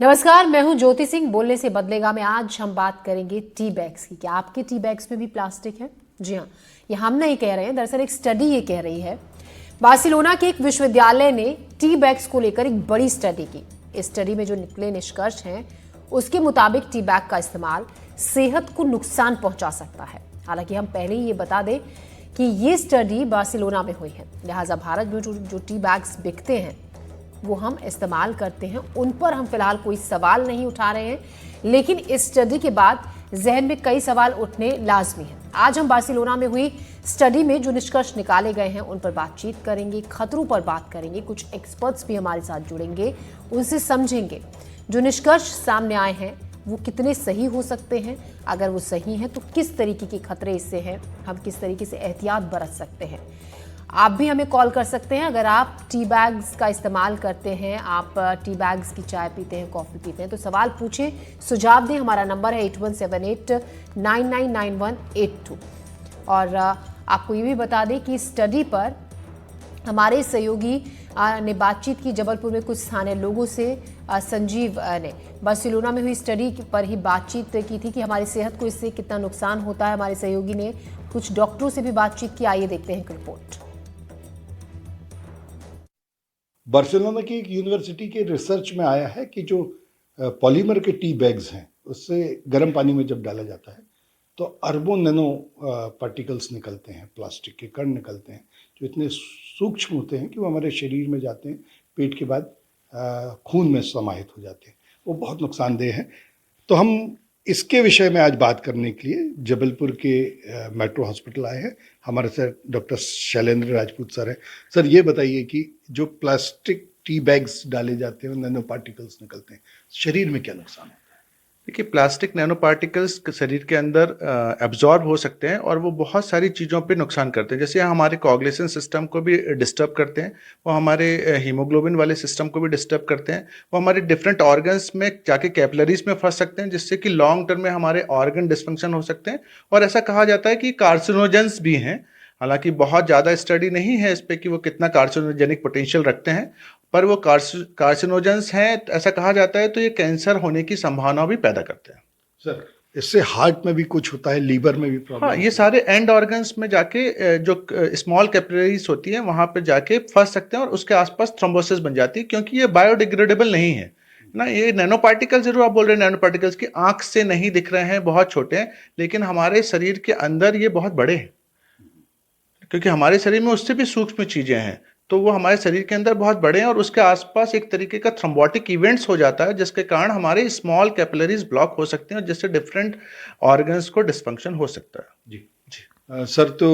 नमस्कार, मैं हूं ज्योति सिंह। बोलने से बदलेगा में आज हम बात करेंगे टी बैग्स की। क्या आपके टी बैग्स में भी प्लास्टिक है? जी हाँ, ये हम नहीं कह रहे हैं, दरअसल एक स्टडी ये कह रही है। बार्सिलोना के एक विश्वविद्यालय ने टी बैग्स को लेकर एक बड़ी स्टडी की। इस स्टडी में जो निकले निष्कर्ष हैं उसके मुताबिक टी बैग का इस्तेमाल सेहत को नुकसान पहुंचा सकता है। हालांकि हम पहले ही ये बता दें कि ये स्टडी बार्सिलोना में हुई है, लिहाजा भारत में जो टी बैग्स बिकते हैं वो हम इस्तेमाल करते हैं, उन पर हम फिलहाल कोई सवाल नहीं उठा रहे हैं। लेकिन इस स्टडी के बाद जहन में कई सवाल उठने लाजमी हैं। आज हम बार्सिलोना में हुई स्टडी में जो निष्कर्ष निकाले गए हैं उन पर बातचीत करेंगे, खतरों पर बात करेंगे। कुछ एक्सपर्ट्स भी हमारे साथ जुड़ेंगे, उनसे समझेंगे जो निष्कर्ष सामने आए हैं वो कितने सही हो सकते हैं। अगर वो सही हैं तो किस तरीके के खतरे इससे हैं, हम किस तरीके से एहतियात बरत सकते हैं। आप भी हमें कॉल कर सकते हैं अगर आप टी बैग्स का इस्तेमाल करते हैं, आप टी बैग्स की चाय पीते हैं, कॉफ़ी पीते हैं, तो सवाल पूछें, सुझाव दें। हमारा नंबर है 8178999182। और आपको ये भी बता दें कि स्टडी पर हमारे सहयोगी ने बातचीत की जबलपुर में कुछ स्थानीय लोगों से। संजीव ने बार्सिलोना में हुई स्टडी पर ही बातचीत की थी कि हमारी सेहत को इससे कितना नुकसान होता है। हमारे सहयोगी ने कुछ डॉक्टरों से भी बातचीत की। आइए देखते हैं एक रिपोर्ट। बार्सिलोना की एक यूनिवर्सिटी के रिसर्च में आया है कि जो पॉलीमर के टी बैग्स हैं उससे गर्म पानी में जब डाला जाता है तो अरबों नैनो पार्टिकल्स निकलते हैं, प्लास्टिक के कण निकलते हैं जो इतने सूक्ष्म होते हैं कि वो हमारे शरीर में जाते हैं, पेट के बाद खून में समाहित हो जाते हैं। वो बहुत नुकसानदेह है। तो हम इसके विषय में आज बात करने के लिए जबलपुर के मेट्रो हॉस्पिटल आए हैं। हमारे साथ डॉक्टर शैलेंद्र राजपूत सर हैं। सर, ये बताइए कि जो प्लास्टिक टी बैग्स डाले जाते हैं, नैनो पार्टिकल्स निकलते हैं, शरीर में क्या नुकसान होता है? देखिए, प्लास्टिक नैनो पार्टिकल्स शरीर के अंदर एब्जॉर्ब हो सकते हैं और वो बहुत सारी चीज़ों पे नुकसान करते हैं। जैसे हमारे कोagulation सिस्टम को भी डिस्टर्ब करते हैं, वो हमारे हीमोग्लोबिन वाले सिस्टम को भी डिस्टर्ब करते हैं, वो हमारे डिफरेंट ऑर्गन्स में जाके कैपिलरीज में फंस सकते हैं, जिससे कि लॉन्ग टर्म में हमारे ऑर्गन डिस्फंक्शन हो सकते हैं। और ऐसा कहा जाता है कि कार्सिनोजेंस भी हैं। हालांकि बहुत ज़्यादा स्टडी नहीं है इस पर कि वो कितना कार्सिनोजेनिक पोटेंशियल रखते हैं, पर वो कार्सिनोजेंस हैं ऐसा कहा जाता है। तो ये कैंसर होने की संभावना भी पैदा करते हैं। सर, इससे हार्ट में भी कुछ होता है, लीवर में भी प्रॉब्लम? हाँ, ये सारे एंड ऑर्गन्स में जाके जो स्मॉल कैपिलरीज होती हैं वहाँ पे जाके फंस सकते हैं और उसके आसपास थ्रोम्बोसिस बन जाती है, क्योंकि ये बायोडिग्रेडेबल नहीं है ना। ये नैनो पार्टिकल, जरूर आप बोल रहे हैं नैनो पार्टिकल्स की आंख से नहीं दिख रहे हैं, बहुत छोटे हैं, लेकिन हमारे शरीर के अंदर ये बहुत बड़े हैं, क्योंकि हमारे शरीर में उससे भी सूक्ष्म चीजें हैं। तो वो हमारे शरीर के अंदर बहुत बड़े हैं और उसके आसपास एक तरीके का थ्रोम्बोटिक इवेंट्स हो जाता है, जिसके कारण हमारे स्मॉल कैपिलरीज ब्लॉक हो सकते हैं और जिससे डिफरेंट ऑर्गन्स को डिस्फंक्शन हो सकता है। जी जी। सर, तो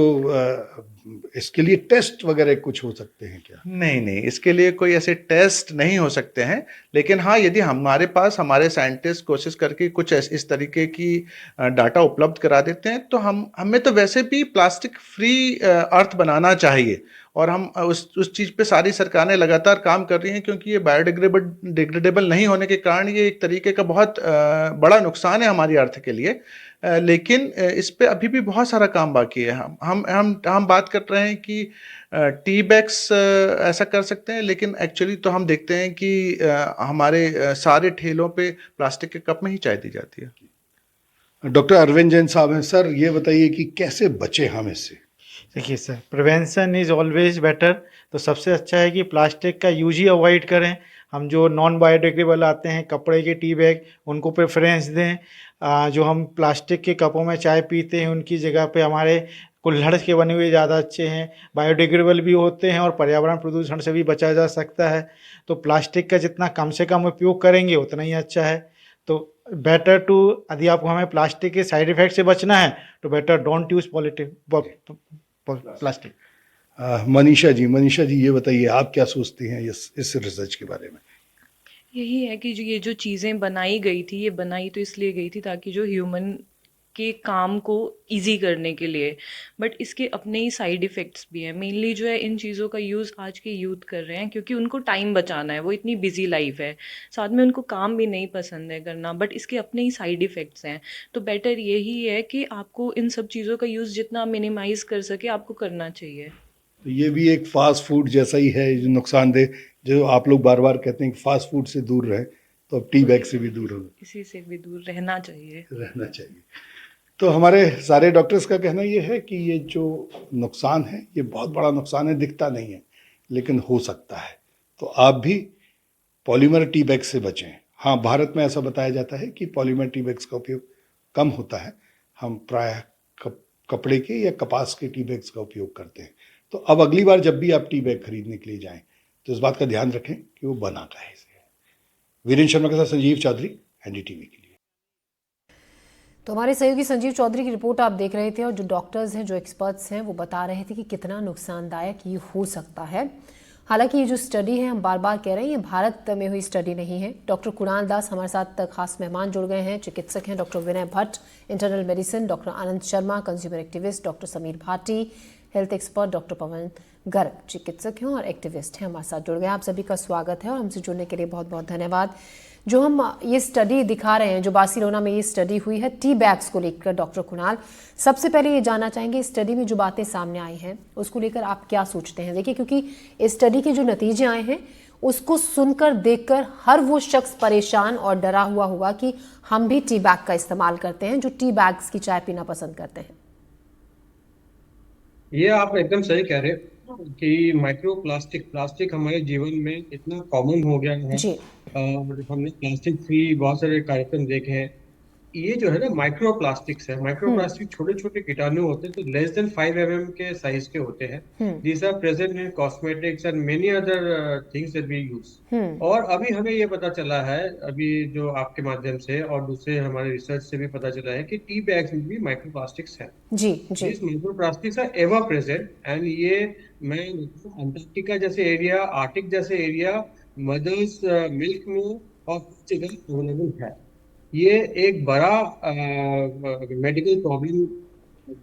इसके लिए टेस्ट वगैरह कुछ हो सकते हैं क्या? नहीं नहीं, इसके लिए कोई ऐसे टेस्ट नहीं हो सकते हैं, लेकिन हाँ, यदि हमारे पास हमारे साइंटिस्ट कोशिश करके कुछ इस तरीके की डाटा उपलब्ध करा देते हैं तो हमें तो वैसे भी प्लास्टिक फ्री अर्थ बनाना चाहिए। और हम उस चीज़ पे सारी सरकारें लगातार काम कर रही हैं, क्योंकि ये बायोडिग्रेडेबल नहीं होने के कारण ये एक तरीके का बहुत बड़ा नुकसान है हमारी अर्थ के लिए। लेकिन इस पे अभी भी बहुत सारा काम बाकी है। हम बात कर रहे हैं कि टी बैग्स ऐसा कर सकते हैं, लेकिन एक्चुअली तो हम देखते हैं कि हमारे सारे ठेलों पे प्लास्टिक के कप में ही चाय दी जाती है। डॉक्टर अरविंद जैन साहब हैं। सर, ये बताइए कि कैसे बचे हम इससे? देखिए sir, prevention is always better. तो सबसे अच्छा है कि प्लास्टिक का यूज ही अवॉइड करें। हम जो नॉन बायोडिग्रेडेबल आते हैं कपड़े के टी बैग, उनको प्रेफरेंस दें। जो हम प्लास्टिक के कपों में चाय पीते हैं उनकी जगह पे हमारे कुल्हड़ के बने हुए ज़्यादा अच्छे हैं, बायोडिग्रेडेबल भी होते हैं और पर्यावरण प्रदूषण से भी बचा जा सकता है। तो प्लास्टिक का जितना कम से कम उपयोग करेंगे उतना ही अच्छा है। तो बेटर टू, यदि आपको हमें प्लास्टिक के साइड इफेक्ट से बचना है तो better don't use plastic. Manisha ji, ये बताइए आप क्या सोचती हैं इस रिसर्च के बारे में? यही है कि ये जो चीज़ें बनाई गई थी, ये बनाई तो इसलिए गई थी ताकि जो ह्यूमन के काम को इजी करने के लिए, बट इसके अपने ही साइड इफ़ेक्ट्स भी हैं। मेनली जो है इन चीज़ों का यूज़ आज के यूथ कर रहे हैं क्योंकि उनको टाइम बचाना है, वो इतनी बिजी लाइफ है, साथ में उनको काम भी नहीं पसंद है करना, बट इसके अपने ही साइड इफ़ेक्ट्स हैं। तो बेटर यही है कि आपको इन सब चीज़ों का यूज़ जितना मिनिमाइज़ कर सके आपको करना चाहिए। तो ये भी एक फास्ट फूड जैसा ही है, जो नुकसानदेह, जो आप लोग बार बार कहते हैं कि फास्ट फूड से दूर रहें, तो अब टी बैग से भी दूर इसी से भी दूर रहना चाहिए। रहना चाहिए। तो हमारे सारे डॉक्टर्स का कहना ये है कि ये जो नुकसान है ये बहुत बड़ा नुकसान है, दिखता नहीं है लेकिन हो सकता है। तो आप भी पॉलीमर टी बैग से बचें। हाँ, भारत में ऐसा बताया जाता है कि पॉलीमर टी बैग्स का उपयोग कम होता है, हम प्रायः कपड़े के या कपास के टी बैग्स का उपयोग करते हैं। तो अब अगली बार जब भी आप टी बैग खरीदने के लिए जाएं तो इस बात का ध्यान रखें कि वो बना काहे से है। वीरेंद्र शर्मा के साथ संजीव चौधरी, एनडीटीवी के लिए। तो हमारे सहयोगी संजीव चौधरी की रिपोर्ट आप देख रहे थे और जो डॉक्टर्स हैं, जो एक्सपर्ट्स हैं, वो बता रहे थे कि कितना नुकसानदायक ये हो सकता है। हालांकि ये जो स्टडी है, हम बार बार कह रहे हैं, ये भारत में हुई स्टडी नहीं है। डॉक्टर कुणाल दास हमारे साथ खास मेहमान जुड़ गए हैं, चिकित्सक हैं doctor Vinay Bhatt, internal medicine, doctor Anand Sharma, consumer activist, doctor Sameer Bhati, health expert doctor Pawan Garg, चिकित्सक हैं और एक्टिविस्ट हैं, हमारे साथ जुड़ गए। आप सभी का स्वागत है और हमसे जुड़ने के लिए बहुत बहुत धन्यवाद। जो हम ये स्टडी दिखा रहे हैं, जो बार्सिलोना में ये स्टडी हुई है टी बैग्स को लेकर, डॉक्टर कुणाल, सबसे पहले ये जानना चाहेंगे इस स्टडी में जो बातें सामने आई हैं उसको लेकर आप क्या सोचते हैं? देखिए, क्योंकि इस स्टडी के जो नतीजे आए हैं उसको सुनकर, देखकर हर वो शख्स परेशान और डरा हुआ होगा कि हम भी टी बैग का इस्तेमाल करते हैं, जो टी बैग्स की चाय पीना पसंद करते हैं। ये आप एकदम सही कह रहे हो कि माइक्रो प्लास्टिक हमारे जीवन में इतना कॉमन हो गया है। जी। हमने प्लास्टिक फ्री बहुत सारे कार्यक्रम देखे हैं। ये जो है ना माइक्रो प्लास्टिक्स है। माइक्रो प्लास्टिक छोटे छोटे कीटाणु होते हैं, तो लेस देन 5 mm के साइज के होते हैं। These are present in cosmetics and many other things that we use. और अभी हमें ये पता चला है, अभी जो आपके माध्यम से और दूसरे हमारे रिसर्च से भी पता चला है कि टी बैग्स में भी माइक्रो प्लास्टिक्स है। जी जी। These microplastics are ever present and ये मैं अंटार्कटिका जैसे एरिया, आर्टिक जैसे एरिया, मदर्स मिल्क में और कुछ जगह अवेलेबल है। ये एक बड़ा मेडिकल प्रॉब्लम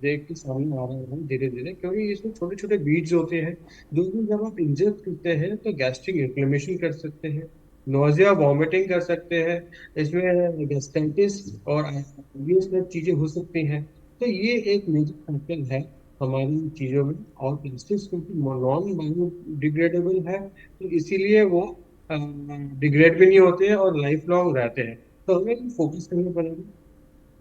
देख के सामने आ रहा है धीरे धीरे, क्योंकि इसमें छोटे छोटे बीड्स होते हैं जो कि जब आप इंजेक्ट करते हैं तो गैस्ट्रिक इन्फ्लेमेशन कर सकते हैं, नोजिया वॉमिटिंग कर सकते हैं, इसमें गैस्ट्राइटिस और ये सब चीजें हो सकती हैं। तो ये एक मेजर फैक्टर है हमारी चीजों में। और प्लास्टिक्स क्योंकि नॉन बायोडिग्रेडेबल है तो इसीलिए वो डिग्रेड भी नहीं होते हैं और लाइफ लॉन्ग रहते हैं। तो हमें फोकस करना पड़ेगा।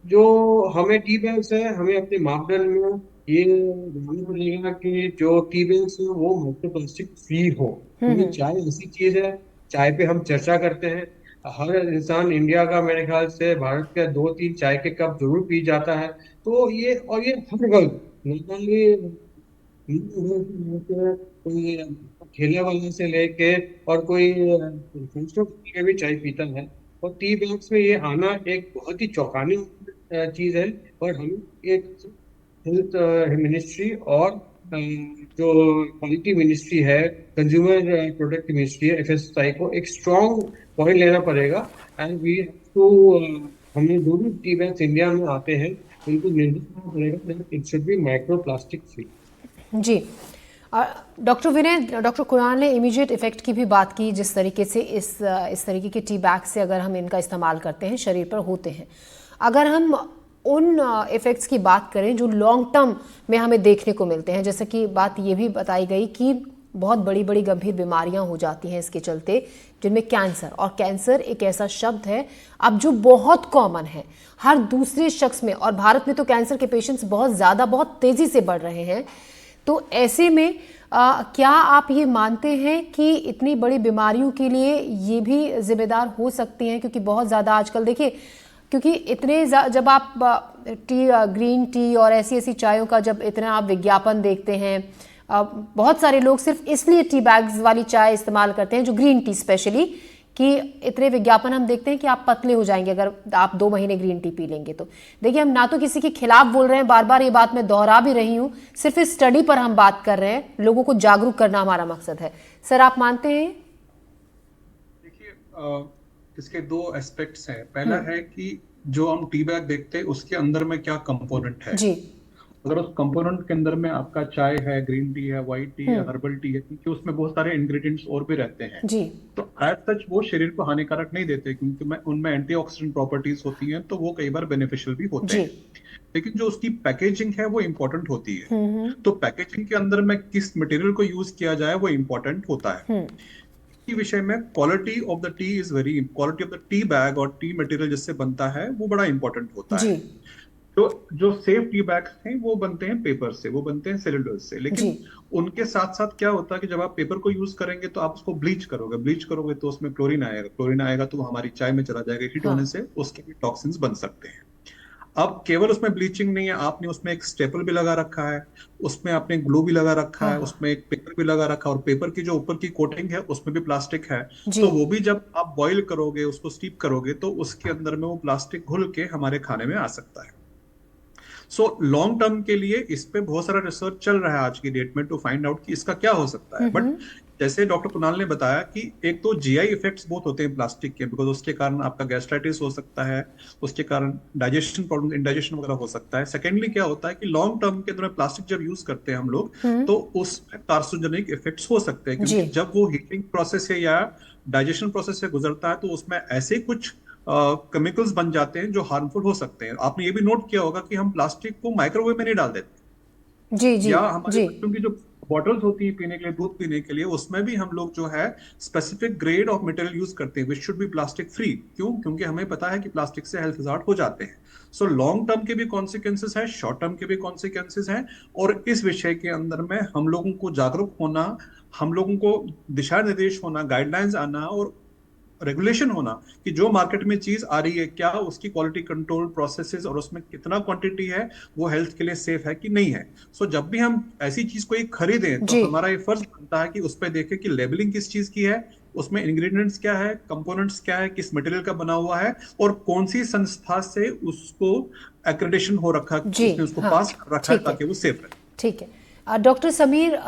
जो हमें टी बैग्स है, हमें अपने मापदंड में ये जानना पड़ेगा कि जो टी बैग्स है वो माइक्रोप्लास्टिक फ्री हो। क्योंकि चाय ऐसी चीज है, चाय पे हम चर्चा करते हैं, हर इंसान इंडिया का मेरे ख्याल से भारत के 2-3 चाय के कप जरूर पी जाता है। तो ये हर वक्त कोई ठेले वाले से लेके और कोई के भी चाय पीता है। और टी बैग्स में ये आना एक बहुत ही चौंकाने चीज है। और हम एक हेल्थ मिनिस्ट्री और जो क्वालिटी मिनिस्ट्री है, कंज्यूमर प्रोडक्ट मिनिस्ट्री है, एफएसएसआई को एक स्ट्रॉन्ग पॉइंट लेना पड़ेगा। एंड वी टू हमें जो भी टी बैग्स इंडिया में आते हैं उनको निर्देश करना पड़ेगा it should be micro plastic free. जी। डॉक्टर विनय, डॉक्टर कुणाल ने इमीडिएट इफेक्ट की भी बात की, जिस तरीके से इस तरीके के टी बैग से अगर हम इनका इस्तेमाल करते हैं शरीर पर होते हैं। अगर हम उन इफ़ेक्ट्स की बात करें जो लॉन्ग टर्म में हमें देखने को मिलते हैं, जैसे कि बात ये भी बताई गई कि बहुत बड़ी बड़ी गंभीर बीमारियां हो जाती हैं इसके चलते, जिनमें कैंसर, और कैंसर एक ऐसा शब्द है अब जो बहुत कॉमन है हर दूसरे शख्स में, और भारत में तो कैंसर के पेशेंट्स बहुत ज़्यादा, बहुत तेज़ी से बढ़ रहे हैं। तो ऐसे में क्या आप ये मानते हैं कि इतनी बड़ी बीमारियों के लिए ये भी जिम्मेदार हो सकती हैं? क्योंकि बहुत ज़्यादा आजकल देखिए, क्योंकि इतने जब आप ग्रीन टी और ऐसी ऐसी चायों का जब इतना आप विज्ञापन देखते हैं, बहुत सारे लोग सिर्फ इसलिए टी बैग्स वाली चाय इस्तेमाल करते हैं, जो ग्रीन टी स्पेशली, कि इतने विज्ञापन हम देखते हैं कि आप पतले हो जाएंगे अगर आप 2 महीने ग्रीन टी पी लेंगे। तो देखिए, हम ना तो किसी के खिलाफ बोल रहे हैं, बार बार ये बात मैं दोहरा भी रही हूँ, सिर्फ इस स्टडी पर हम बात कर रहे हैं, लोगों को जागरूक करना हमारा मकसद है। सर, आप मानते हैं? देखिए, इसके 2 एस्पेक्ट्स हैं। पहला है कि जो हम टी बैग देखते हैं उसके अंदर में क्या कंपोनेंट है। जी। अगर उस कंपोनेंट के अंदर में आपका चाय है, ग्रीन टी है, व्हाइट टी है, हर्बल टी है, क्योंकि उसमें बहुत सारे इंग्रेडिएंट्स और भी रहते हैं जी। तो एज सच वो शरीर को हानिकारक नहीं देते, क्योंकि उनमें एंटीऑक्सीडेंट प्रॉपर्टीज होती हैं, तो वो कई बार बेनिफिशियल भी होते हैं। लेकिन जो उसकी पैकेजिंग है वो इम्पोर्टेंट होती है। तो पैकेजिंग के अंदर में किस मटेरियल को यूज किया जाए वो इम्पोर्टेंट होता है। की विषय में quality of the T is very, quality of the tea bag और टी मटेरियल जिससे बनता है वो बड़ा इंपॉर्टेंट होता जी है। तो जो सेफ टी बैग्स हैं वो बनते हैं पेपर से, वो बनते हैं सेलुलोज से, लेकिन जी उनके साथ साथ क्या होता है कि जब आप पेपर को यूज करेंगे तो आप उसको ब्लीच करोगे तो उसमें क्लोरीन आएगा तो वो हमारी चाय में चला जाएगा, हीट हाँ होने से उसके भी टॉक्सिन्स बन सकते हैं। अब केवल उसमें ब्लीचिंग नहीं है, आपने उसमें एक स्टेपल भी लगा रखा है, उसमें आपने ग्लू भी लगा रखा हाँ है, हाँ उसमें एक पेपर भी लगा रखा है, और पेपर की जो ऊपर की कोटिंग है उसमें भी प्लास्टिक है। जी तो वो भी जब आप बॉईल करोगे, उसको स्टीप करोगे, तो उसके अंदर में वो प्लास्टिक घुल के हमारे खाने में आ सकता है। सो लॉन्ग टर्म के लिए इस पे बहुत सारा रिसर्च चल रहा है आज की डेट में टू फाइंड आउट कि इसका क्या हो सकता है। बट जैसे डॉक्टर कुणाल ने बताया कि एक तो जीआई इफेक्ट्स बहुत होते हैं प्लास्टिक के, बिकॉज उसके कारण आपका गैस्ट्राइटिस हो सकता है, उसके कारण डाइजेशन प्रॉब्लम, इंडाइजेशन वगैरह हो सकता है। सेकेंडली क्या होता है कि लॉन्ग टर्म के अंदर प्लास्टिक जब यूज करते हैं हम लोग, तो उसमें कार्सिनोजेनिक इफेक्ट्स हो सकते हैं, जी क्योंकि जब वो हीटिंग प्रोसेस है या डाइजेशन प्रोसेस से गुजरता है तो उसमें ऐसे कुछ केमिकल्स बन जाते हैं जो हार्मफुल हो सकते हैं। आपने ये भी नोट किया होगा कि हम प्लास्टिक को माइक्रोवेव में नहीं डाल देते, जी जी या हमारे जी बच्चों की जो बॉटल्स होती है पीने के लिए, दूध पीने के लिए, उसमें भी हम लोग जो है specific grade of material use करते हैं which should be plastic free. क्यों? क्योंकि हमें पता है कि प्लास्टिक से हेल्थ हजार्ड हो जाते हैं। सो लॉन्ग टर्म के भी कॉन्सिक्वेंसेस हैं, शॉर्ट टर्म के भी कॉन्सिक्वेंसेस हैं, और इस विषय के अंदर में हम लोगों को जागरूक होना, हम लोगों को दिशा निर्देश होना, गाइडलाइंस आना और रेगुलेशन होना कि जो मार्केट में चीज आ रही है क्या उसकी क्वालिटी कंट्रोल प्रोसेसेस और उसमें कितना क्वांटिटी है, वो हेल्थ के लिए सेफ है कि नहीं है। सो जब भी हम ऐसी चीज कोई खरीदें तो जी हमारा ये फर्ज बनता है कि उस पर देखें कि लेबलिंग किस चीज की है, उसमें इंग्रेडिएंट्स क्या है, कंपोनेंट्स क्या है, किस मटेरियल का बना हुआ है, और कौन सी संस्था से उसको एक्रेडिटेशन हो रखा, जी उसने उसको हाँ पास कर रखा है ठीक है ताकि वो सेफ रहे। ठीक है। डॉक्टर समीर,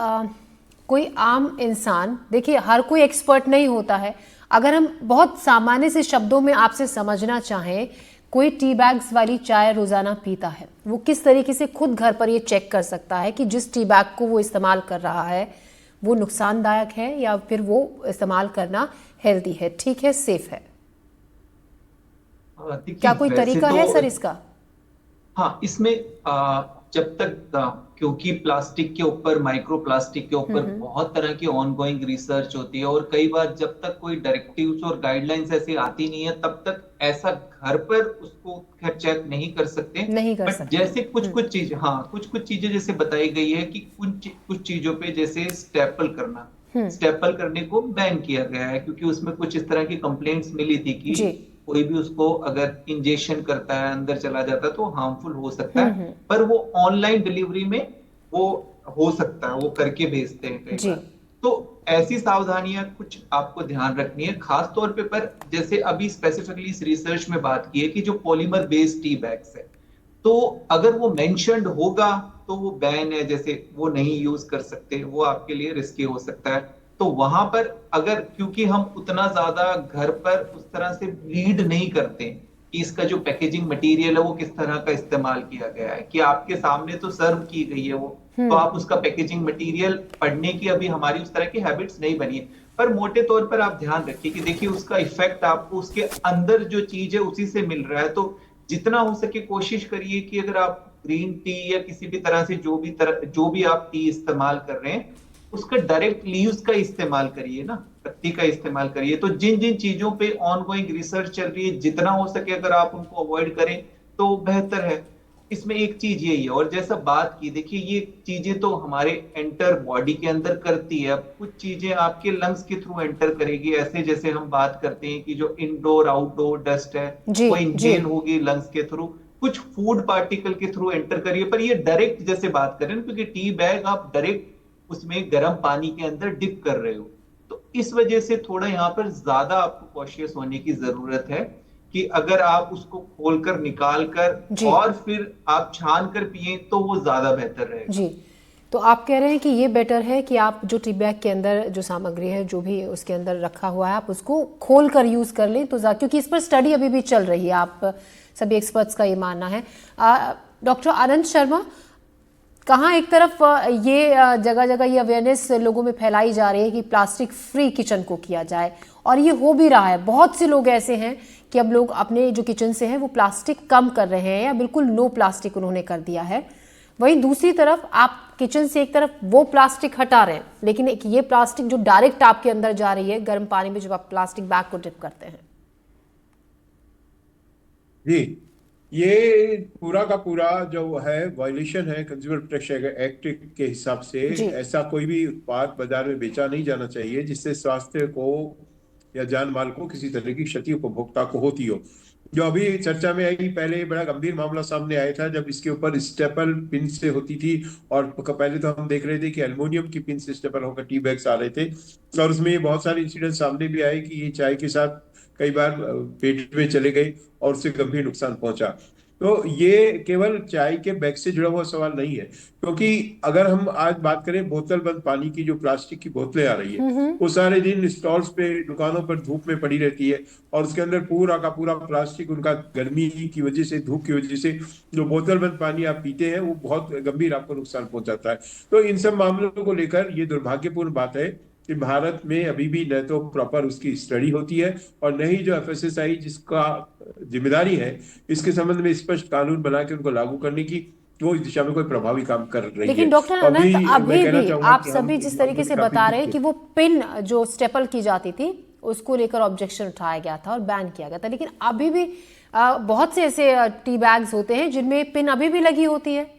कोई आम इंसान, देखिए हर कोई एक्सपर्ट नहीं होता है, अगर हम बहुत सामान्य से शब्दों में आपसे समझना चाहें, कोई टी बैग्स वाली चाय रोजाना पीता है, वो किस तरीके से खुद घर पर ये चेक कर सकता है कि जिस टी बैग को वो इस्तेमाल कर रहा है वो नुकसानदायक है या फिर वो इस्तेमाल करना हेल्दी है, ठीक है, सेफ है? क्या कोई तरीका है सर इसका? हाँ, इसमें जब तक क्योंकि प्लास्टिक के ऊपर, माइक्रो प्लास्टिक के ऊपर बहुत तरह की ऑनगोइंग रिसर्च होती है, और कई बार जब तक कोई डायरेक्टिव्स और गाइडलाइंस ऐसी आती नहीं है तब तक ऐसा घर पर उसको खैर चेक नहीं कर सकते। नहीं कर बट सकते। जैसे कुछ चीज, हाँ कुछ चीजें जैसे बताई गई है कि कुछ चीजों पे जैसे स्टेपल करना, स्टेपल करने को बैन किया गया है, क्योंकि उसमें कुछ इस तरह की कंप्लेंट्स मिली थी कि जी कोई भी उसको अगर इंजेक्शन करता है, अंदर चला जाता है तो हार्मफुल हो सकता है। पर वो ऑनलाइन डिलीवरी में वो हो सकता है, वो करके भेजते हैं कई जी बार। तो ऐसी सावधानियां कुछ आपको ध्यान रखनी है खास तौर पे। पर जैसे अभी स्पेसिफिकली इस रिसर्च में बात की है कि जो पॉलीमर बेस्ड टी बैग्स है, तो अगर वो मेंशन्ड होगा तो वो बैन है, जैसे वो नहीं यूज कर सकते, वो आपके लिए रिस्की हो सकता है। तो वहां पर अगर, क्योंकि हम उतना ज्यादा घर पर उस तरह से रीड नहीं करते कि इसका जो पैकेजिंग मटेरियल है वो किस तरह का इस्तेमाल किया गया है, कि आपके सामने तो सर्व की गई है वो, तो आप उसका पैकेजिंग मटेरियल पढ़ने की अभी हमारी उस तरह की हैबिट्स नहीं बनी है। पर मोटे तौर पर आप ध्यान रखिए कि देखिए उसका इफेक्ट आपको उसके अंदर जो चीज है उसी से मिल रहा है। तो जितना हो सके कोशिश करिए कि अगर आप ग्रीन टी या किसी भी तरह से जो भी आप टी इस्तेमाल कर रहे हैं उसका डायरेक्ट लीव्स का इस्तेमाल करिए ना, पत्ती का इस्तेमाल करिए। तो जिन जिन चीजों पे ऑनगोइंग रिसर्च चल रही है, जितना हो सके अगर आप उनको अवॉइड करें तो बेहतर है। इसमें एक चीज यही है, और जैसा बात की, देखिए ये चीजें तो हमारे एंटर बॉडी के अंदर करती है, अब कुछ चीजें आपके लंग्स के थ्रू एंटर करेगी। ऐसे जैसे हम बात करते हैं कि जो इंडोर आउटडोर डस्ट है जी वो जी इनहेल होगी लंग्स के थ्रू, कुछ फूड पार्टिकल के थ्रू एंटर करिए। पर ये डायरेक्ट जैसे बात करें, क्योंकि टी बैग आप डायरेक्ट उसमें गर्म पानी के अंदर डिप कर रहे हो, तो इस वजह से थोड़ा यहाँ पर ज्यादा आपको कॉशियस होने की जरूरत है कि अगर आप उसको खोलकर निकाल कर जी और फिर आप छान कर पिए तो वो ज्यादा बेहतर रहेगा। जी। तो आप कह रहे हैं कि ये बेटर है कि आप जो टी बैग के अंदर जो सामग्री है, जो भी उसके अंदर रखा हुआ है, आप उसको खोल कर यूज़ कर लें तो क्योंकि इस पर स्टडी अभी भी चल रही है, आप सभी एक्सपर्ट्स का ये मानना है। डॉक्टर आनंद शर्मा, कहाँ एक तरफ ये जगह जगह ये अवेयरनेस लोगों में फैलाई जा रही है कि प्लास्टिक फ्री किचन को किया जाए, और ये हो भी रहा है। बहुत से लोग ऐसे हैं कि अब लोग अपने जो किचन से हैं वो प्लास्टिक कम कर रहे हैं या बिल्कुल नो प्लास्टिक उन्होंने कर दिया है। वहीं दूसरी तरफ आप किचन से एक तरफ वो प्लास्टिक हटा रहे हैं, लेकिन एक ये प्लास्टिक जो डायरेक्ट आपके अंदर जा रही है गर्म पानी में जब आप प्लास्टिक बैग को डिप करते हैं। जी, ये पूरा का पूरा जो है वायलेशन है कंज्यूमर प्रोटेक्शन एक्ट के हिसाब से। जी। ऐसा कोई भी उत्पाद बाजार में बेचा नहीं जाना चाहिए जिससे स्वास्थ्य को या जान माल को किसी तरह की क्षति उपभोक्ता को होती हो। जो अभी चर्चा में आई, पहले बड़ा गंभीर मामला सामने आया था जब इसके ऊपर स्टेपल पिन से होती थी, और पहले तो हम देख रहे थे कि एल्युमिनियम की पिन से स्टेपल होकर टी बैग्स आ रहे थे, और उसमें बहुत सारे इंसिडेंट सामने भी आए कि ये चाय के साथ कई बार पेट में चले गए और उससे गंभीर नुकसान पहुंचा। तो ये केवल चाय के बैग से जुड़ा हुआ सवाल नहीं है, क्योंकि अगर हम आज बात करें बोतल बंद पानी की, जो प्लास्टिक की बोतलें आ रही है वो सारे दिन स्टॉल्स पे दुकानों पर धूप में पड़ी रहती है, और उसके अंदर पूरा का पूरा प्लास्टिक, उनका गर्मी की वजह से, धूप की वजह से जो बोतल बंद पानी आप पीते हैं वो बहुत गंभीर आपको नुकसान पहुंचाता है। तो इन सब मामलों को लेकर ये दुर्भाग्यपूर्ण बात है कि भारत में अभी भी न तो प्रॉपर उसकी स्टडी होती है और न ही जो एफएसएसआई जिसका जिम्मेदारी है इसके संबंध में स्पष्ट कानून बना के उनको लागू करने की, वो इस दिशा में कोई प्रभावी काम कर रही है। लेकिन डॉक्टर अनंत, अभी भी आप सभी जिस तरीके से बता रहे हैं कि वो पिन जो स्टेपल की जाती थी उसको लेकर ऑब्जेक्शन उठाया गया था और बैन किया गया था, लेकिन अभी भी बहुत से ऐसे टी बैग्स होते हैं जिनमें पिन अभी भी लगी होती है।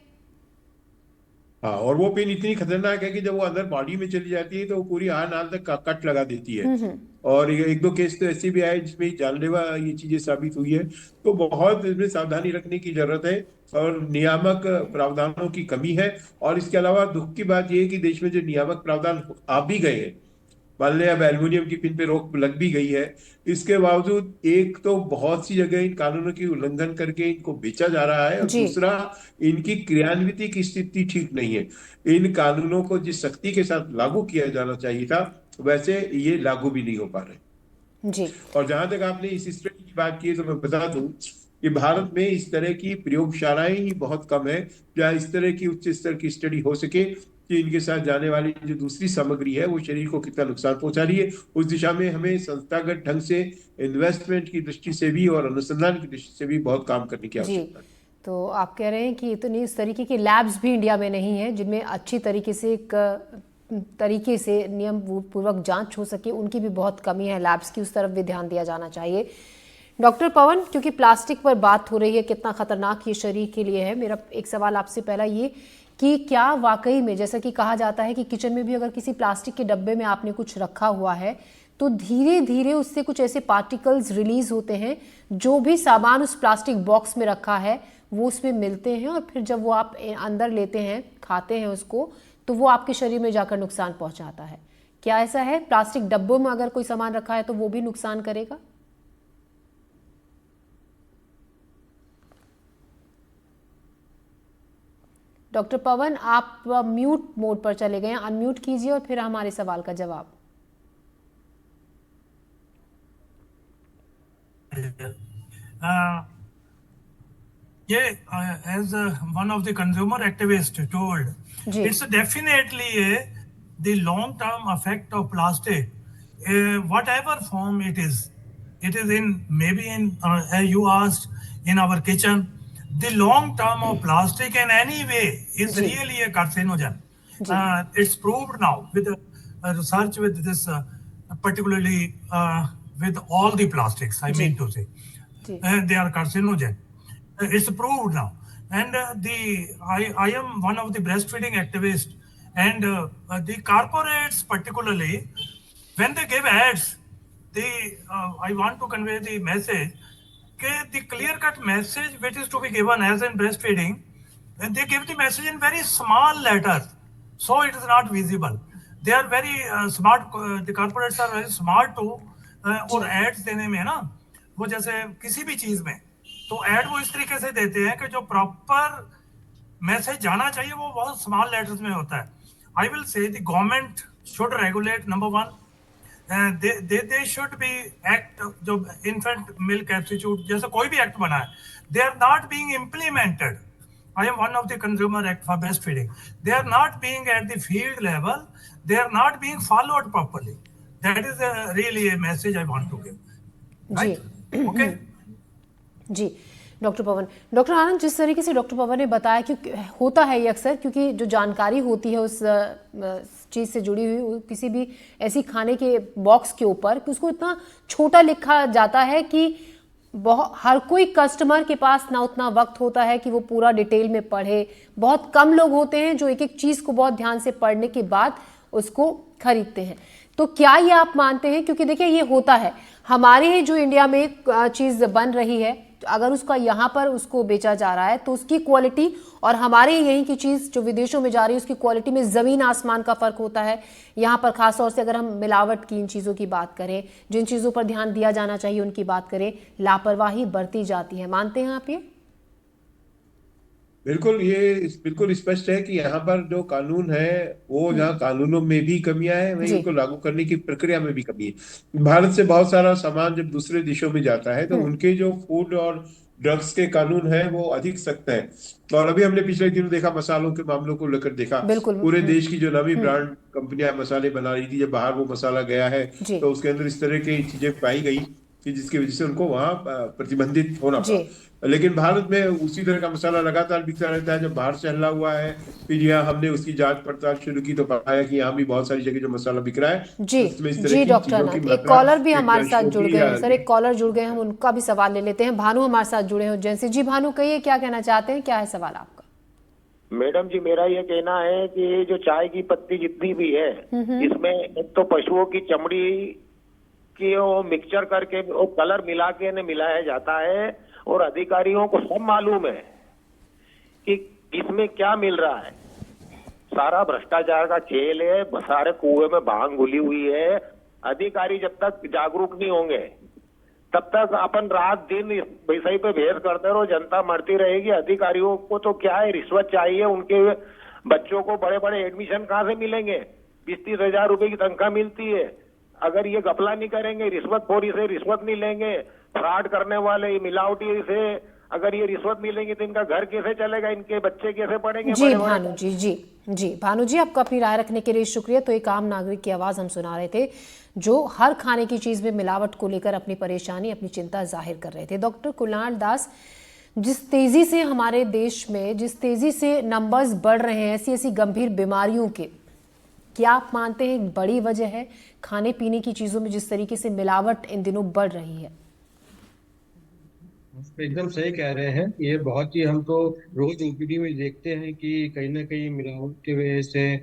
हाँ, और वो पिन इतनी खतरनाक है कि जब वो अंदर बॉडी में चली जाती है तो वो पूरी हाथ नाल तक कट लगा देती है, और एक दो केस तो ऐसे भी आए जिसमें जानलेवा ये चीजें साबित हुई है। तो बहुत इसमें सावधानी रखने की जरूरत है और नियामक प्रावधानों की कमी है। और इसके अलावा दुख की बात यह है कि देश में जो नियामक प्रावधान आ भी गए हैं, मान लें अब एल्युमिनियम की पिन पे रोक लग भी गई है, इसके बावजूद एक तो बहुत सी जगह इन कानूनों की उल्लंघन करके इनको बेचा जा रहा है, और दूसरा इनकी क्रियान्विति की स्थिति ठीक नहीं है। इन कानूनों को जिस सख्ती के साथ लागू किया जाना चाहिए था वैसे ये लागू भी नहीं हो पा रहे जी। और जहां तक आपने इस स्टडी की बात की है तो मैं बता दूं कि भारत में इस तरह की प्रयोगशालाएं ही बहुत कम है जहां इस तरह की उच्च स्तर की स्टडी हो सके कि इनके साथ जाने वाली जो दूसरी सामग्री है वो शरीर को कितना नुकसान पहुंचा रही है। उस दिशा में हमें संस्थागत ढंग से इन्वेस्टमेंट की दृष्टि से भी और अनुसंधान की दृष्टि से भी बहुत काम करने की आवश्यकता है। तो आप कह रहे हैं कि इतनी इस तरीके की लैब्स भी इंडिया में नहीं है जिनमें अच्छी तरीके से नियम पूर्वक जांच हो सके, उनकी भी बहुत कमी है लैब्स की, उस तरफ भी ध्यान दिया जाना चाहिए। डॉक्टर पवन, क्योंकि प्लास्टिक पर बात हो रही है, कितना खतरनाक ये शरीर के लिए है, मेरा एक सवाल आपसे पहला ये कि क्या वाकई में जैसा कि कहा जाता है कि किचन में भी अगर किसी प्लास्टिक के डब्बे में आपने कुछ रखा हुआ है तो धीरे धीरे उससे कुछ ऐसे पार्टिकल्स रिलीज होते हैं, जो भी सामान उस प्लास्टिक बॉक्स में रखा है वो उसमें मिलते हैं, और फिर जब वो आप अंदर लेते हैं, खाते हैं उसको, तो वो आपके शरीर में जाकर नुकसान पहुंचाता है। क्या ऐसा है? प्लास्टिक डब्बों में अगर कोई सामान रखा है तो वो भी नुकसान करेगा? डॉक्टर पवन, आप म्यूट मोड पर चले गए हैं, अनम्यूट कीजिए और फिर हमारे सवाल का जवाब। As one of the consumer activists told, it's definitely the long-term effect of plastic, whatever form it is in, maybe in, as you asked, in our kitchen. The long term of plastic in any way is really a carcinogen. It's proved now with research with this, particularly with all the plastics, I mean to say. They are carcinogen. It's proved now. And I am one of the breastfeeding activists, and the corporates particularly, when they give ads, I want to convey the message, the clear-cut message which is to be given as in breastfeeding, and they give the message in very small letters, so it is not visible. They are very smart. The corporates are very smart to और ads देने में ना, वो जैसे किसी भी चीज में तो एड वो इस तरीके से देते हैं कि जो प्रॉपर मैसेज जाना चाहिए वो बहुत स्मॉल लेटर्स में होता है. I will say the government should regulate, number one. they should be act, जो infant milk substitute जैसा कोई भी एक्ट बना है, they are not being implemented. I am one of the consumer act for breastfeeding. They are not being at the field level. They are not being followed properly. That is really a message I want to give. Right? Okay. जी, doctor Pawan. Doctor Anand, जिस तरीके से doctor पवन ने बताया कि होता है ये अक्सर, क्योंकि जो जानकारी होती है उस चीज़ से जुड़ी हुई किसी भी ऐसी खाने के बॉक्स के ऊपर कि उसको इतना छोटा लिखा जाता है कि हर कोई कस्टमर के पास ना उतना वक्त होता है कि वो पूरा डिटेल में पढ़े। बहुत कम लोग होते हैं जो एक एक चीज़ को बहुत ध्यान से पढ़ने के बाद उसको खरीदते हैं। तो क्या ये आप मानते हैं, क्योंकि देखिए ये होता है हमारे ही जो इंडिया में चीज़ बन रही है, अगर उसका यहाँ पर उसको बेचा जा रहा है तो उसकी क्वालिटी और हमारे यहीं की चीज़ जो विदेशों में जा रही है उसकी क्वालिटी में ज़मीन आसमान का फ़र्क होता है। यहाँ पर ख़ास तौर से अगर हम मिलावट की इन चीज़ों की बात करें, जिन चीज़ों पर ध्यान दिया जाना चाहिए उनकी बात करें, लापरवाही बरती जाती है। मानते हैं आप ये? बिल्कुल, ये बिल्कुल स्पष्ट है कि यहाँ पर जो कानून है वो जहाँ कानूनों में भी कमियां हैं वहीं उनको लागू करने की प्रक्रिया में भी कमी है। भारत से बहुत सारा सामान जब दूसरे देशों में जाता है तो उनके जो फूड और ड्रग्स के कानून है वो अधिक सख्त है। और अभी हमने पिछले दिनों देखा, मसालों के मामलों को लेकर देखा, पूरे देश की जो नामी ब्रांड कंपनियां मसाले बना रही थी, जब बाहर वो मसाला गया है तो उसके अंदर इस तरह की चीजें पाई गई कि जिसकी वजह से उनको वहां प्रतिबंधित होना पड़ा। लेकिन भारत में उसी तरह का मसाला लगातार बिकता रहता है। जब बाहर से हल्ला हुआ है फिर यहाँ हमने उसकी जांच पड़ताल शुरू की तो पाया कि यहाँ भी बहुत सारी जगह जो मसाला बिक रहा है। जी डॉक्टर आनंद, एक कॉलर भी हमारे साथ जुड़ गए हैं। सर, एक कॉलर जुड़ गए हैं, हम उनका भी सवाल ले लेते हैं। भानु हमारे साथ जुड़े हैं जैसे। जी भानु, कहिए क्या कहना चाहते हैं, क्या है सवाल आपका? मैडम जी, मेरा ये कहना है कि जो चाय की पत्ती जितनी भी है इसमें एक तो पशुओं की चमड़ी की वो मिक्सचर करके वो कलर मिला के मिलाया जाता है और अधिकारियों को सब मालूम है कि इसमें क्या मिल रहा है। सारा भ्रष्टाचार का खेल है, सारे कुएं में भांग घुली हुई है। अधिकारी जब तक जागरूक नहीं होंगे तब तक अपन रात दिन इस विषय पे बहस करते रहो, जनता मरती रहेगी। अधिकारियों को तो क्या है, रिश्वत चाहिए। उनके बच्चों को बड़े बड़े एडमिशन कहाँ से मिलेंगे? 20-30 हजार रुपए की तनख्वाह मिलती है। अगर ये घपला नहीं करेंगे, रिश्वतखोरी से रिश्वत नहीं लेंगे, फ्रॉड करने वाले मिलावटी से अगर ये रिश्वत मिलेंगी तो इनका घर कैसे चलेगा, इनके बच्चे कैसे पढ़ेंगे? जी भानु जी भानु जी, आपका अपनी राय रखने के लिए शुक्रिया। तो एक आम नागरिक की आवाज हम सुना रहे थे जो हर खाने की चीज में मिलावट को लेकर अपनी परेशानी, अपनी चिंता जाहिर कर रहे थे। डॉक्टर कुणाल दास, जिस तेजी से हमारे देश में जिस तेजी से नंबर्स बढ़ रहे हैं ऐसी ऐसी गंभीर बीमारियों के, क्या आप मानते हैं एक बड़ी वजह है खाने पीने की चीजों में जिस तरीके से मिलावट इन दिनों बढ़ रही है? एकदम सही कह रहे हैं। ये बहुत ही हम तो रोज ओपीडी में देखते हैं कि कहीं ना कहीं मिलावट की वजह से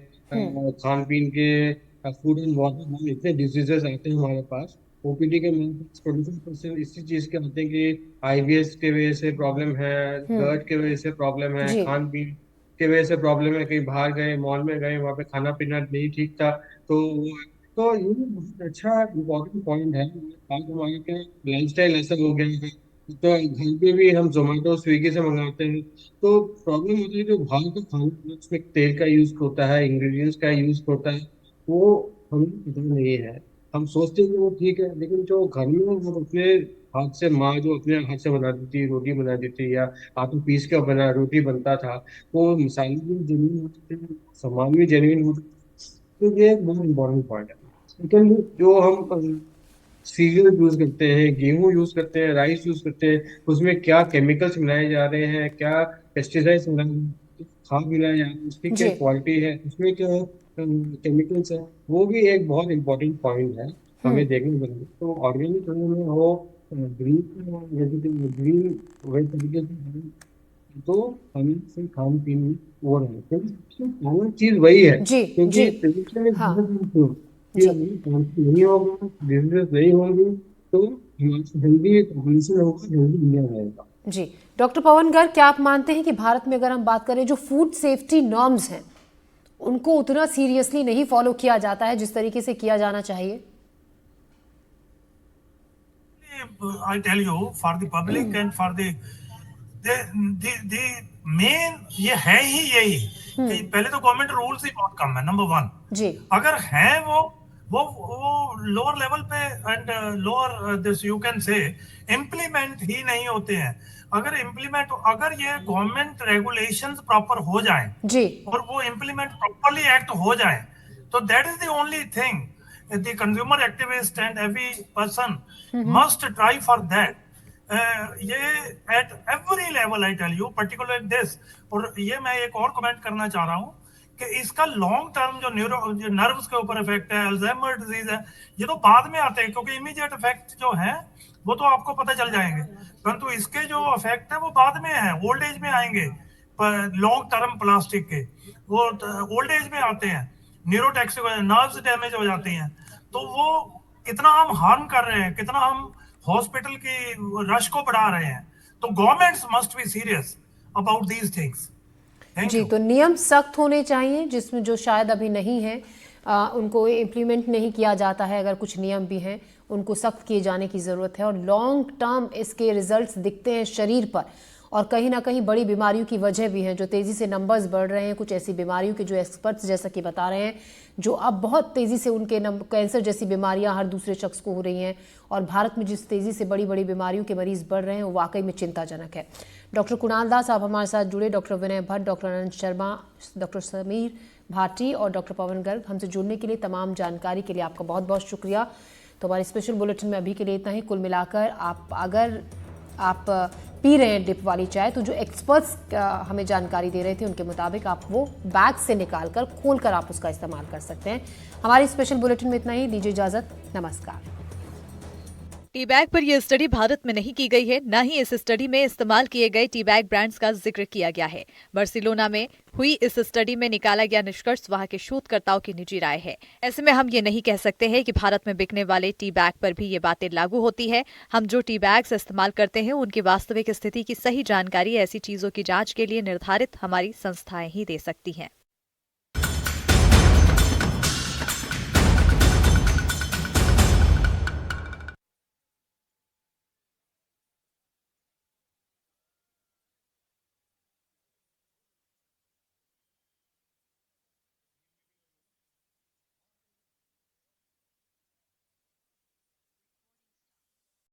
खान पीन के फूड एंड वाटर इतने डिजीजेस आते हैं हमारे पास। ओपीडी के 24% इसी चीज के आते हैं कि आईबीएस की वजह से प्रॉब्लम है, गर्ट की वजह से प्रॉब्लम है, खान पीन की वजह से प्रॉब्लम है। कहीं बाहर गए, मॉल में गए, वहाँ पे खाना पीना नहीं ठीक था तो ये बहुत अच्छा इम्पोर्टेंट पॉइंट है। आज हमारे लाइफस्टाइल ऐसा हो गया है तो घर पे भी हम जोमेटो स्विगी से मंगाते हैं तो प्रॉब्लम होती है जो बाहर का खाना उसमें तेल का यूज होता है, इंग्रेडिएंट्स का यूज होता है, वो हमें पता नहीं है। हम सोचते हैं कि वो ठीक है, लेकिन जो घर में हम अपने हाथ से, माँ जो अपने हाथ से बना देती, रोटी बना देती या आटा पीस के बना रोटी बनता था, वो मसाले भी जेन्युइन होते थे, सामान भी जेन्युइन होता था। तो ये एक बहुत इम्पोर्टेंट पॉइंट है। सेकेंड, जो हम सीरियल यूज करते हैं, गेहूं यूज करते हैं, राइस यूज करते हैं, उसमें क्या केमिकल्स मिलाए जा रहे हैं, क्या पेस्टिसाइड्स खाद मिलाए जा रहे हैं, उसकी क्या क्वालिटी है, उसमें क्या केमिकल्स है, वो भी एक बहुत इम्पोर्टेंट पॉइंट है हमें देखने को मिले। तो ऑर्गेनिक में हो, ग्रीन वेज तरीके से तो हमें से खान पीन वो रहे, क्योंकि चीज वही है, क्योंकि नहीं होगा, बिजनेस नहीं होगी तो हेल्दी पॉपुलेशन होगा, हेल्दी इंडिया रहेगा। जी डॉक्टर पवन गर्ग, क्या आप मानते हैं कि भारत में अगर हम बात करें जो फूड सेफ्टी नॉर्म्स हैं उनको उतना सीरियसली नहीं फॉलो किया जाता है जिस तरीके से किया जाना चाहिए? I tell you, for the public and for the main ये है ही यही कि पहले तो गवर्नमेंट रूल्स ही बहुत कम है, नंबर 1 जी। अगर है वो लोअर लेवल पे and lower this you can say implement ही नहीं होते हैं। अगर ये गवर्नमेंट रेगुलेशंस प्रॉपर हो जाए जी और वो इम्प्लीमेंट प्रॉपरली एक्ट हो जाए तो that is the only thing the consumer activist and every person must try for that ये at every level I tell you, particular this. और ये मैं एक और कमेंट करना चाह रहा हूँ कि इसका लॉन्ग टर्म जो नर्व्स के ऊपर इफेक्ट है, अल्जाइमर डिजीज है, ये तो बाद में आते हैं, क्योंकि इमीडिएट इफेक्ट जो है वो तो आपको पता चल जाएंगे, परंतु इसके जो इफेक्ट है वो बाद में है, ओल्ड एज में आएंगे। लॉन्ग टर्म प्लास्टिक के वो ओल्ड एज में आते हैं, न्यूरोटॉक्सिक नर्व्स डैमेज हो जाती हैं, तो वो कितना हम हार्म कर रहे हैं, कितना हम हॉस्पिटल की रश को बढ़ा रहे हैं। तो governments must be serious about these things. जी, तो नियम सख्त होने चाहिए, जिसमें जो शायद अभी नहीं है उनको इम्प्लीमेंट नहीं किया जाता है। अगर कुछ नियम भी हैं उनको सख्त किए जाने की ज़रूरत है, और लॉन्ग टर्म इसके रिजल्ट्स दिखते हैं शरीर पर, और कहीं ना कहीं बड़ी बीमारियों की वजह भी है, जो तेज़ी से नंबर्स बढ़ रहे हैं, कुछ ऐसी बीमारियों के जो एक्सपर्ट्स जैसा कि बता रहे हैं, जो अब बहुत तेज़ी से उनके कैंसर जैसी बीमारियां हर दूसरे शख्स को हो रही हैं, और भारत में जिस तेज़ी से बड़ी बड़ी बीमारियों के मरीज बढ़ रहे हैं वो वाकई में चिंताजनक है। डॉक्टर कुणाल दास आप हमारे साथ जुड़े, डॉक्टर विनय भट्ट, डॉक्टर अनंत शर्मा, डॉक्टर समीर भाटी और डॉक्टर पवन गर्ग, हमसे जुड़ने के लिए, तमाम जानकारी के लिए आपका बहुत बहुत शुक्रिया। तो हमारे स्पेशल बुलेटिन में अभी के लिए इतना ही। कुल मिलाकर अगर आप पी रहे हैं डिप वाली चाय, तो जो एक्सपर्ट्स हमें जानकारी दे रहे थे उनके मुताबिक आप वो बैग से निकाल कर खोल कर आप उसका इस्तेमाल कर सकते हैं। हमारी स्पेशल बुलेटिन में इतना ही, दीजिए इजाजत, नमस्कार। टी बैग पर यह स्टडी भारत में नहीं की गई है, न ही इस स्टडी में इस्तेमाल किए गए टी बैग ब्रांड्स का जिक्र किया गया है। बार्सिलोना में हुई इस स्टडी में निकाला गया निष्कर्ष वहां के शोधकर्ताओं की निजी राय है। ऐसे में हम ये नहीं कह सकते हैं कि भारत में बिकने वाले टी बैग पर भी ये बातें लागू होती है। हम जो टी बैग्स इस्तेमाल करते हैं उनकी वास्तविक स्थिति की सही जानकारी ऐसी चीजों की जांच के लिए निर्धारित हमारी संस्थाएं ही दे सकती हैं।